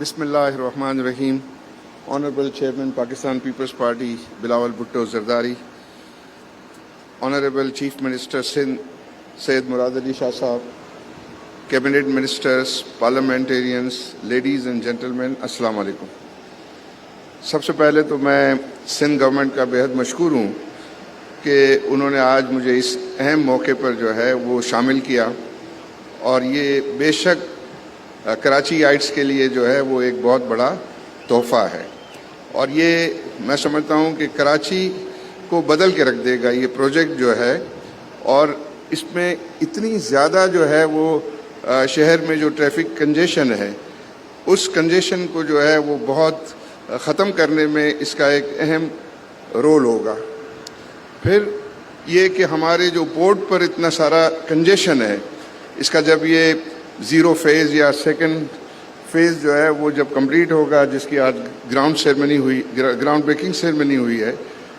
Bismillahirrahmanirrahim. Honorable Chairman, Pakistan People's Party, Bilawal Bhutto Zardari. Honorable Chief Minister Sindh, Syed Murad Ali Shah Sahab. Cabinet Ministers, Parliamentarians, Ladies and Gentlemen, Assalamu alaikum. سب سے پہلے تو میں Sindh government کا بہت مشکور ہوں کہ انہوں نے آج مجھے اس اہم موقع پر جو ہے وہ شامل کیا، اور یہ بے شک کراچی آئٹس کے لیے جو ہے وہ ایک بہت بڑا تحفہ ہے، اور یہ میں سمجھتا ہوں کہ کراچی کو بدل کے رکھ دے گا یہ پروجیکٹ جو ہے، اور اس میں اتنی زیادہ جو ہے وہ شہر میں جو ٹریفک کنجیشن ہے اس کنجیشن کو جو ہے وہ بہت ختم کرنے میں اس کا ایک اہم رول ہوگا۔ پھر یہ کہ ہمارے جو پورٹ پر اتنا سارا کنجیشن ہے، اس کا جب یہ زیرو فیز یا سیکنڈ فیز جو ہے وہ جب کمپلیٹ ہوگا، جس کی آج گراؤنڈ بریکنگ سیرمنی ہوئی ہے،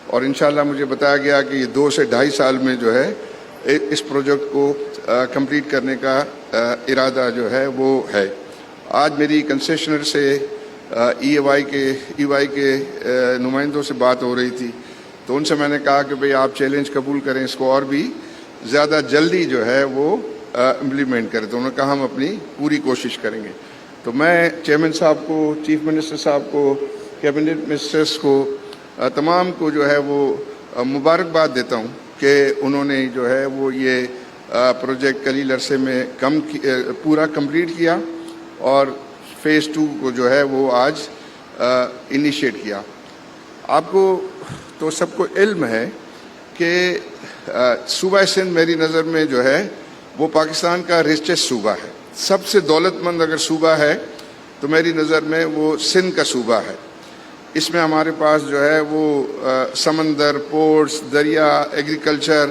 اور انشاءاللہ مجھے بتایا گیا کہ یہ 2 سے 2.5 سال میں جو ہے اس پروجیکٹ کو کمپلیٹ کرنے کا ارادہ جو ہے وہ ہے۔ آج میری کنسیشنر سے ای وائی کے نمائندوں سے بات ہو رہی تھی، تو ان سے میں نے کہا کہ بھئی آپ چیلنج قبول کریں، اس کو اور بھی زیادہ جلدی جو ہے وہ امپلیمنٹ کریں، تو انہوں نے کہا ہم اپنی پوری کوشش کریں گے۔ تو میں چیئرمین صاحب کو، چیف منسٹر صاحب کو، کیبنٹ منسٹرز کو، تمام کو جو ہے وہ مبارکباد دیتا ہوں کہ انہوں نے جو ہے وہ یہ پروجیکٹ قلیل عرصے میں پورا کمپلیٹ کیا، اور فیز 2 کو جو ہے وہ آج انیشیٹ کیا۔ آپ کو تو سب کو علم ہے کہ صوبہ سندھ میری نظر میں جو ہے وہ پاکستان کا ریچسٹ صوبہ ہے، سب سے دولت مند اگر صوبہ ہے تو میری نظر میں وہ سندھ کا صوبہ ہے۔ اس میں ہمارے پاس جو ہے وہ سمندر، پورٹس، دریا، ایگریکلچر،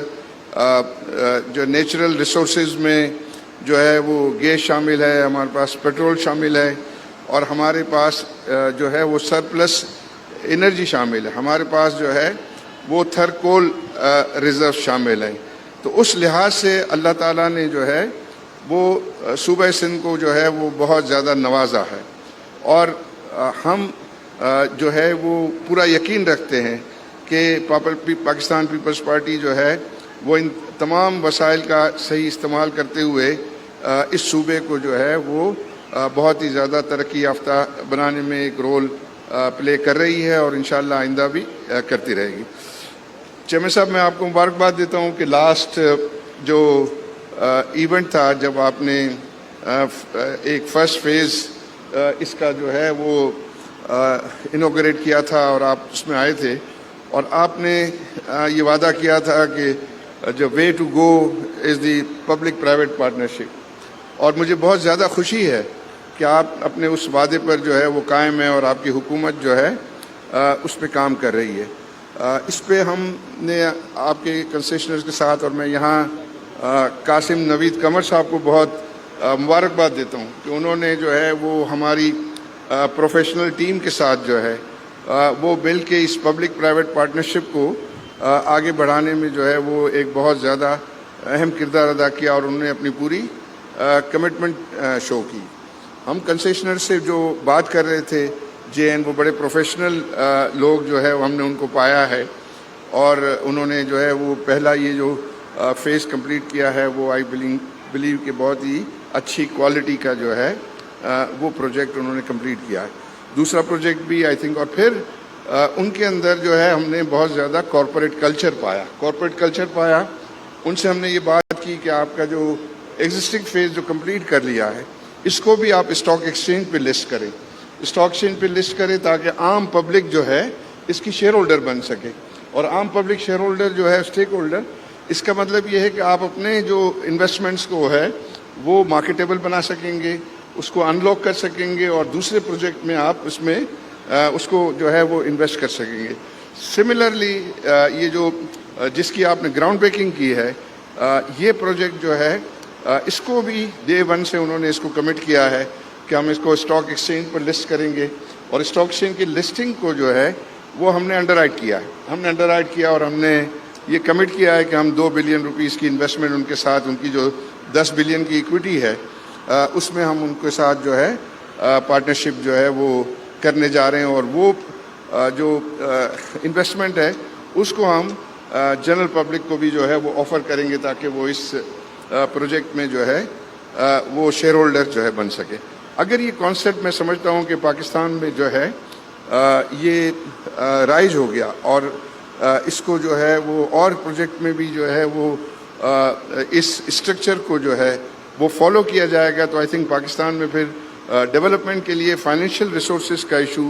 جو نیچرل ریسورسز میں جو ہے وہ گیس شامل ہے، ہمارے پاس پیٹرول شامل ہے، اور ہمارے پاس جو ہے وہ سرپلس انرجی شامل ہے، ہمارے پاس جو ہے وہ تھرکول ریزرو شامل ہیں۔ تو اس لحاظ سے اللہ تعالیٰ نے جو ہے وہ صوبہ سندھ کو جو ہے وہ بہت زیادہ نوازا ہے، اور ہم جو ہے وہ پورا یقین رکھتے ہیں کہ پاکستان پیپلز پارٹی جو ہے وہ ان تمام وسائل کا صحیح استعمال کرتے ہوئے اس صوبے کو جو ہے وہ بہت ہی زیادہ ترقی یافتہ بنانے میں ایک رول پلے کر رہی ہے، اور انشاءاللہ آئندہ بھی کرتی رہے گی۔ چیئرمین صاحب، میں آپ کو مبارکباد دیتا ہوں کہ لاسٹ جو ایونٹ تھا، جب آپ نے ایک فرسٹ فیز اس کا جو ہے وہ انوگریٹ کیا تھا اور آپ اس میں آئے تھے، اور آپ نے یہ وعدہ کیا تھا کہ جو way to go is the public private partnership, اور مجھے بہت زیادہ خوشی ہے کہ آپ اپنے اس وعدے پر جو ہے وہ قائم ہے، اور آپ کی حکومت جو ہے اس پہ کام کر رہی ہے۔ اس پہ ہم نے آپ کے کنسیشنرز کے ساتھ، اور میں یہاں قاسم نوید قمر صاحب کو بہت مبارکباد دیتا ہوں کہ انہوں نے جو ہے وہ ہماری پروفیشنل ٹیم کے ساتھ جو ہے وہ مل کے اس پبلک پرائیویٹ پارٹنرشپ کو آگے بڑھانے میں جو ہے وہ ایک بہت زیادہ اہم کردار ادا کیا، اور انہوں نے اپنی پوری کمٹمنٹ شو کی۔ ہم کنسیشنر سے جو بات کر رہے تھے وہ بڑے پروفیشنل لوگ جو ہے ہم نے ان کو پایا ہے، اور انہوں نے جو ہے وہ پہلا یہ جو فیز کمپلیٹ کیا ہے وہ آئی بلیو کہ بہت ہی اچھی کوالٹی کا جو ہے وہ پروجیکٹ انہوں نے کمپلیٹ کیا ہے۔ دوسرا پروجیکٹ بھی آئی تھنک، اور پھر ان کے اندر جو ہے ہم نے بہت زیادہ کارپوریٹ کلچر پایا۔ ان سے ہم نے یہ بات کی کہ آپ کا جو ایگزسٹنگ فیز جو کمپلیٹ کر لیا ہے اس کو بھی آپ اسٹاک ایکسچینج پہ لسٹ کریں، تاکہ عام پبلک جو ہے اس کی شیئر ہولڈر بن سکے، اور عام پبلک شیئر ہولڈر جو ہے اسٹیک ہولڈر، اس کا مطلب یہ ہے کہ آپ اپنے جو انویسٹمنٹس کو ہے وہ مارکیٹیبل بنا سکیں گے، اس کو انلاک کر سکیں گے، اور دوسرے پروجیکٹ میں آپ اس کو جو ہے وہ انویسٹ کر سکیں گے۔ سملرلی یہ جو جس کی آپ نے گراؤنڈ بریکنگ کی ہے، یہ پروجیکٹ جو ہے اس کو بھی ڈے 1 سے انہوں نے اس کو کمٹ کیا ہے کہ ہم اس کو اسٹاک ایکسچینج پر لسٹ کریں گے، اور اسٹاک ایکسچینج کی لسٹنگ کو جو ہے وہ ہم نے انڈر رائٹ کیا، اور ہم نے یہ کمٹ کیا ہے کہ ہم 2 بلین روپیز کی انویسٹمنٹ ان کے ساتھ، ان کی جو 10 بلین کی ایکویٹی ہے اس میں ہم ان کے ساتھ جو ہے پارٹنرشپ جو ہے وہ کرنے جا رہے ہیں، اور وہ جو انویسٹمنٹ ہے اس کو ہم جنرل پبلک کو بھی جو ہے وہ آفر کریں گے تاکہ وہ اس پروجیکٹ میں جو ہے وہ شیئر ہولڈر جو ہے بن سکے۔ اگر یہ کانسیپٹ میں سمجھتا ہوں کہ پاکستان میں جو ہے یہ رائج ہو گیا اور اس کو جو ہے وہ اور پروجیکٹ میں بھی جو ہے وہ اس اسٹرکچر کو جو ہے وہ فالو کیا جائے گا، تو آئی تھنک پاکستان میں پھر ڈیولپمنٹ کے لیے فائنینشیل ریسورسز کا ایشو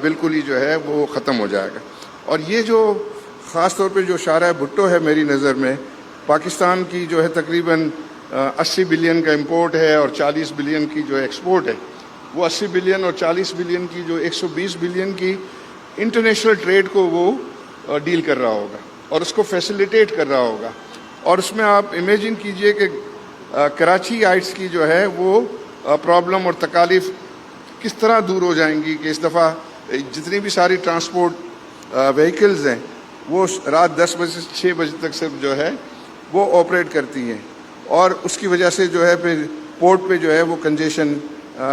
بالکل ہی جو ہے وہ ختم ہو جائے گا۔ اور یہ جو خاص طور پہ جو شاہراہ بھٹو ہے میری نظر میں، پاکستان کی جو ہے تقریباً 80 بلین کا امپورٹ ہے اور 40 بلین کی جو ایکسپورٹ ہے، وہ 80 بلین اور 40 بلین کی جو 120 بلین کی انٹرنیشنل ٹریڈ کو وہ ڈیل کر رہا ہوگا اور اس کو فیسیلیٹیٹ کر رہا ہوگا۔ اور اس میں آپ امیجن کیجئے کہ کراچی آئٹس کی جو ہے وہ پرابلم اور تکالیف کس طرح دور ہو جائیں گی کہ اس دفعہ جتنی بھی ساری ٹرانسپورٹ وہیکلز ہیں وہ رات 10 بجے سے 6 بجے تک صرف جو ہے وہ آپریٹ کرتی ہیں، اور اس کی وجہ سے جو ہے پھر پورٹ پہ جو ہے وہ کنجیشن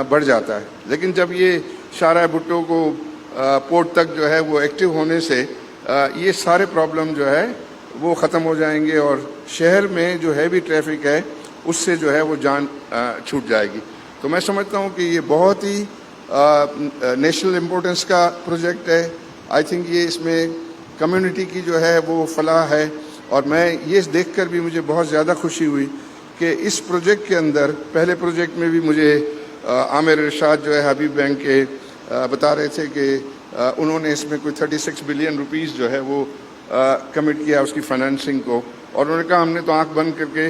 بڑھ جاتا ہے۔ لیکن جب یہ شاہراہ بھٹو کو پورٹ تک جو ہے وہ ایکٹیو ہونے سے یہ سارے پرابلم جو ہے وہ ختم ہو جائیں گے، اور شہر میں جو ہیوی ٹریفک ہے اس سے جو ہے وہ جان چھوٹ جائے گی۔ تو میں سمجھتا ہوں کہ یہ بہت ہی نیشنل امپورٹنس کا پروجیکٹ ہے۔ آئی تھنک یہ اس میں کمیونٹی کی جو ہے وہ فلاح ہے، اور میں یہ دیکھ کر بھی مجھے بہت زیادہ خوشی ہوئی کہ اس پروجیکٹ کے اندر، پہلے پروجیکٹ میں بھی مجھے عامر ارشاد جو ہے حبیب بینک کے بتا رہے تھے کہ انہوں نے اس میں کوئی 36 بلین روپیز جو ہے وہ کمٹ کیا اس کی فائنینسنگ کو، اور انہوں نے کہا ہم نے تو آنکھ بند کر کے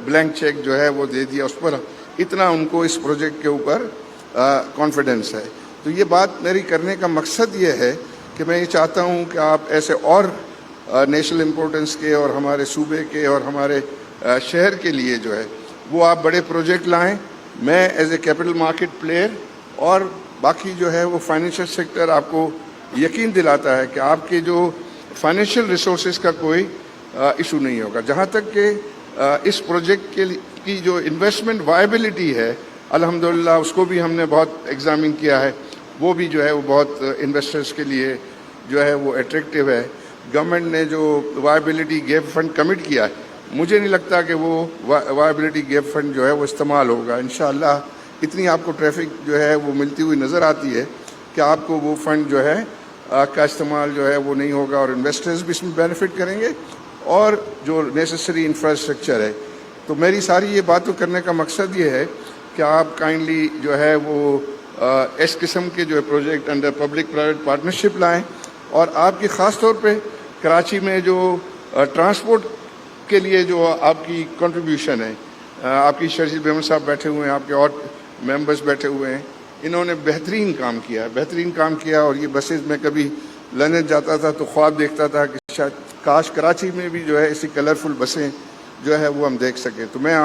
بلینک چیک جو ہے وہ دے دیا اس پر، اتنا ان کو اس پروجیکٹ کے اوپر کانفیڈنس ہے۔ تو یہ بات میری کرنے کا مقصد یہ ہے کہ میں یہ چاہتا ہوں کہ آپ ایسے اور نیشنل امپورٹنس کے اور ہمارے صوبے کے اور ہمارے شہر کے لیے جو ہے وہ آپ بڑے پروجیکٹ لائیں۔ میں as A capital market player اور باقی جو ہے وہ فائنینشیل سیکٹر آپ کو یقین دلاتا ہے کہ آپ کے جو فائنینشیل ریسورسز کا کوئی ایشو نہیں ہوگا۔ جہاں تک کہ اس پروجیکٹ کی جو انویسٹمنٹ وائبلٹی ہے، الحمدللہ اس کو بھی ہم نے بہت ایگزامن کیا ہے، وہ بھی جو ہے وہ بہت انویسٹرز کے لیے جو ہے وہ اٹریکٹیو ہے۔ گورنمنٹ نے جو وائبلٹی گیپ فنڈ کمٹ کیا ہے، مجھے نہیں لگتا کہ وہ وائبلٹی گیپ فنڈ جو ہے وہ استعمال ہوگا۔ انشاءاللہ اتنی آپ کو ٹریفک جو ہے وہ ملتی ہوئی نظر آتی ہے کہ آپ کو وہ فنڈ جو ہے کا استعمال جو ہے وہ نہیں ہوگا، اور انویسٹرز بھی اس میں بینیفٹ کریں گے، اور جو نیسیسری انفراسٹرکچر ہے۔ تو میری ساری یہ باتوں کرنے کا مقصد یہ ہے کہ آپ کائنڈلی جو ہے وہ اس قسم کے جو ہے project under public private partnership لائیں، اور آپ کی خاص طور پہ کراچی میں جو ٹرانسپورٹ کے لیے جو آپ کی کنٹریبیوشن ہے، آپ کی شرجیل بیگم صاحب بیٹھے ہوئے ہیں، آپ کے اور ممبرز بیٹھے ہوئے ہیں، انہوں نے بہترین کام کیا، اور یہ بسز میں کبھی لندن جاتا تھا تو خواب دیکھتا تھا کہ شاید کاش کراچی میں بھی جو ہے ایسی کلرفل بسیں جو ہے وہ ہم دیکھ سکیں۔ تو میں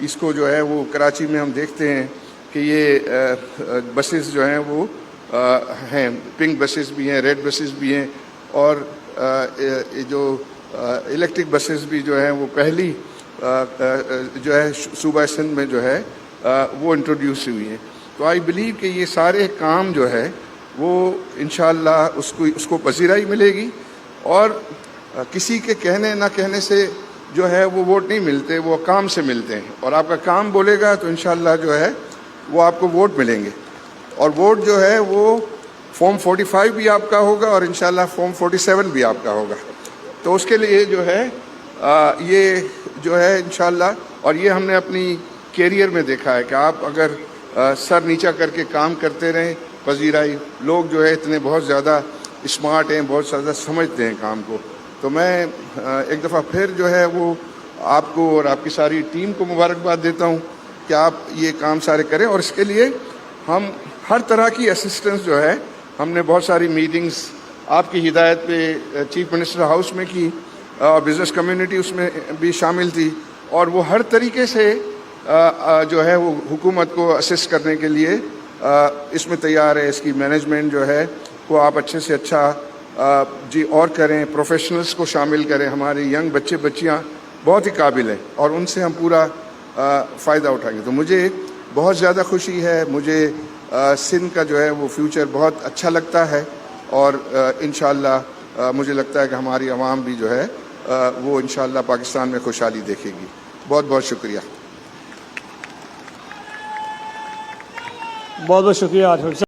اس کو جو ہے وہ کراچی میں ہم دیکھتے ہیں کہ یہ بسز جو ہیں وہ ہیں، پنک بسز بھی ہیں، ریڈ بسز بھی ہیں، اور جو الیکٹرک بسز بھی جو ہیں وہ پہلی جو ہے صوبہ سندھ میں جو ہے وہ انٹروڈیوس ہوئی ہیں۔ تو آئی بلیو کہ یہ سارے کام جو ہے وہ انشاءاللہ اس کو پذیرائی ملے گی، اور کسی کے کہنے نہ کہنے سے جو ہے وہ ووٹ نہیں ملتے، وہ کام سے ملتے ہیں، اور آپ کا کام بولے گا تو انشاءاللہ جو ہے وہ آپ کو ووٹ ملیں گے۔ اور ووٹ جو ہے وہ فارم 45 بھی آپ کا ہوگا، اور انشاءاللہ فارم 47 بھی آپ کا ہوگا۔ تو اس کے لیے جو ہے یہ جو ہے انشاءاللہ، اور یہ ہم نے اپنی کیریئر میں دیکھا ہے کہ آپ اگر سر نیچا کر کے کام کرتے رہیں، پذیرائی، لوگ جو ہے اتنے بہت زیادہ اسمارٹ ہیں، بہت زیادہ سمجھتے ہیں کام کو۔ تو میں ایک دفعہ پھر جو ہے وہ آپ کو اور آپ کی ساری ٹیم کو مبارکباد دیتا ہوں کہ آپ یہ کام سارے کریں، اور اس کے لیے ہم ہر طرح کی اسسٹنس جو ہے، ہم نے بہت ساری میٹنگز آپ کی ہدایت پہ چیف منسٹر ہاؤس میں کی، اور بزنس کمیونٹی اس میں بھی شامل تھی، اور وہ ہر طریقے سے جو ہے وہ حکومت کو اسسٹ کرنے کے لیے اس میں تیار ہے۔ اس کی مینجمنٹ جو ہے وہ آپ اچھے سے اچھا جی اور کریں، پروفیشنلز کو شامل کریں۔ ہمارے ینگ بچے بچیاں بہت ہی قابل ہیں، اور ان سے ہم پورا فائدہ اٹھائیں گے۔ تو مجھے بہت زیادہ خوشی ہے مجھے سندھ کا جو ہے وہ فیوچر بہت اچھا لگتا ہے اور انشاءاللہ مجھے لگتا ہے کہ ہماری عوام بھی جو ہے وہ انشاءاللہ پاکستان میں خوشحالی دیکھے گی. بہت بہت شکریہ. بہت بہت شکریہ عاطف صاحب.